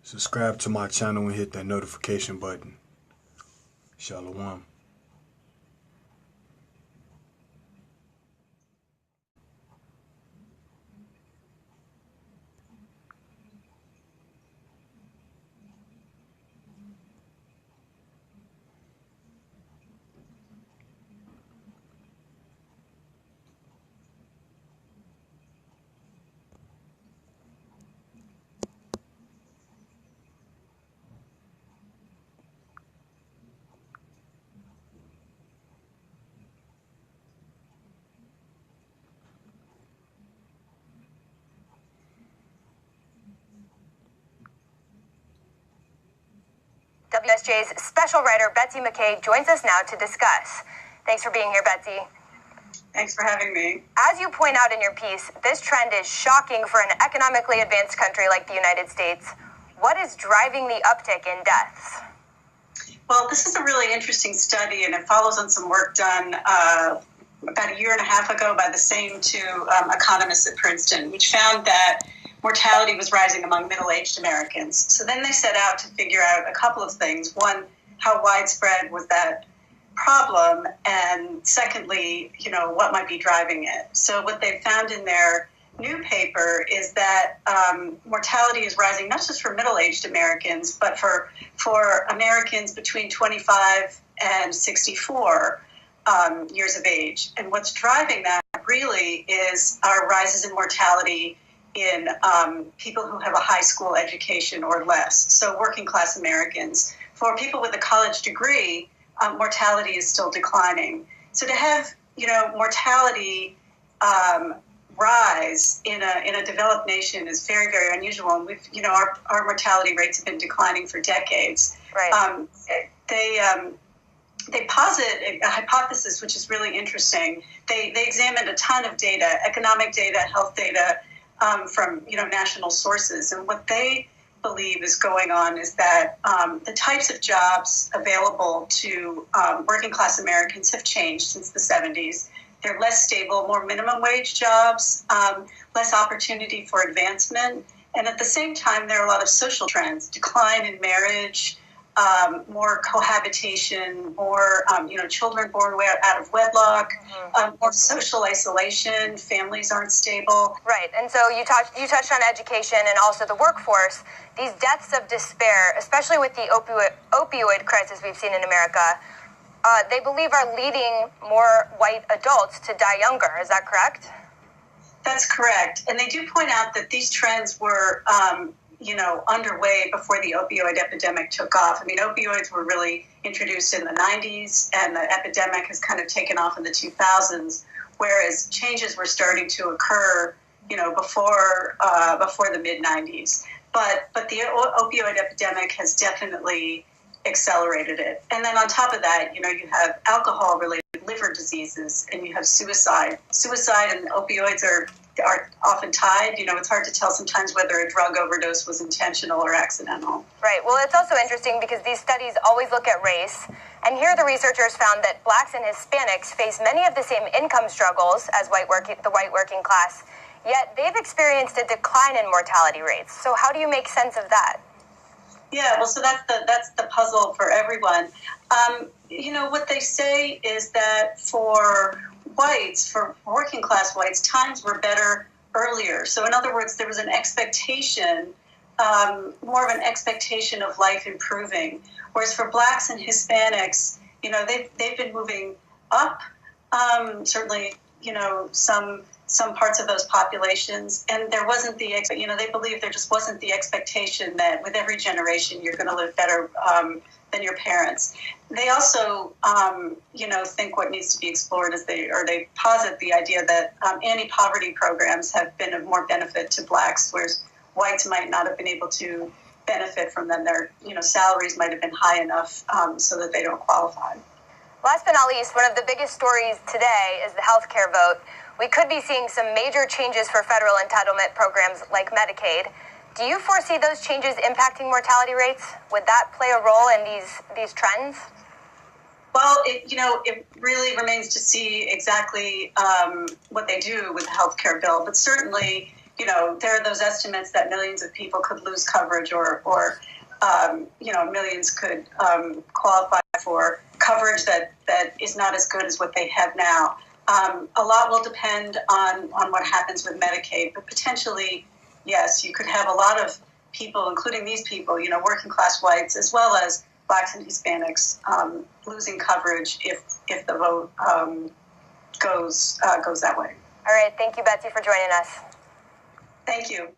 Subscribe to my channel and hit that notification button. Shalom. WSJ's special writer, Betsy McKay, joins us now to discuss. Thanks for being here, Betsy. Thanks for having me. As you point out in your piece, this trend is shocking for an economically advanced country like the United States. What is driving the uptick in deaths? Well, this is a really interesting study, and it follows on some work done about a year and a half ago by the same two economists at Princeton, which found that mortality was rising among middle-aged Americans. So then they set out to figure out a couple of things. One, how widespread was that problem? And secondly, what might be driving it? So what they found in their new paper is that mortality is rising not just for middle-aged Americans, but for Americans between 25 and 64 years of age. And what's driving that really is our rises in mortality in people who have a high school education or less, so working class Americans. For people with a college degree, mortality is still declining. So to have mortality rise in a developed nation is very, very unusual. And we've our mortality rates have been declining for decades. Right. They posit a hypothesis which is really interesting. They examined a ton of data, economic data, health data, from national sources, and what they believe is going on is that the types of jobs available to working class Americans have changed since the 70s. They're less stable, more minimum wage jobs, less opportunity for advancement, and at the same time there are a lot of social trends: decline in marriage, more cohabitation, more children born out of wedlock, more social isolation, families aren't stable. Right, and so you touched on education and also the workforce. These deaths of despair, especially with the opioid crisis we've seen in America, they believe are leading more white adults to die younger. Is that correct? That's correct, and they do point out that these trends were underway before the opioid epidemic took off. I mean, opioids were really introduced in the 90s, and the epidemic has kind of taken off in the 2000s, whereas changes were starting to occur, before the mid-90s. But the opioid epidemic has definitely accelerated it. And then on top of that, you have alcohol-related liver diseases, and you have suicide. Suicide and opioids are often tied. It's hard to tell sometimes whether a drug overdose was intentional or accidental. Right. Well, it's also interesting because these studies always look at race. And here the researchers found that blacks and Hispanics face many of the same income struggles as the white working class, yet they've experienced a decline in mortality rates. So how do you make sense of that? Yeah, well, so that's the puzzle for everyone. What they say is that for whites, for working class whites, times were better earlier. So in other words, there was an expectation, more of an expectation of life improving. Whereas for blacks and Hispanics, they've been moving up, certainly, some parts of those populations, and there wasn't they believe there just wasn't the expectation that with every generation you're going to live better than your parents. They also, think what needs to be explored is they posit the idea that anti-poverty programs have been of more benefit to blacks, whereas whites might not have been able to benefit from them. Their, salaries might have been high enough so that they don't qualify. Last but not least, one of the biggest stories today is the healthcare vote. We could be seeing some major changes for federal entitlement programs like Medicaid. Do you foresee those changes impacting mortality rates? Would that play a role in these trends? Well, it really remains to see exactly what they do with the health care bill. But certainly, there are those estimates that millions of people could lose coverage or millions could qualify for coverage that is not as good as what they have now. A lot will depend on what happens with Medicaid, but potentially, yes, you could have a lot of people, including these people, working class whites, as well as blacks and Hispanics, losing coverage if the vote goes that way. All right. Thank you, Betsy, for joining us. Thank you.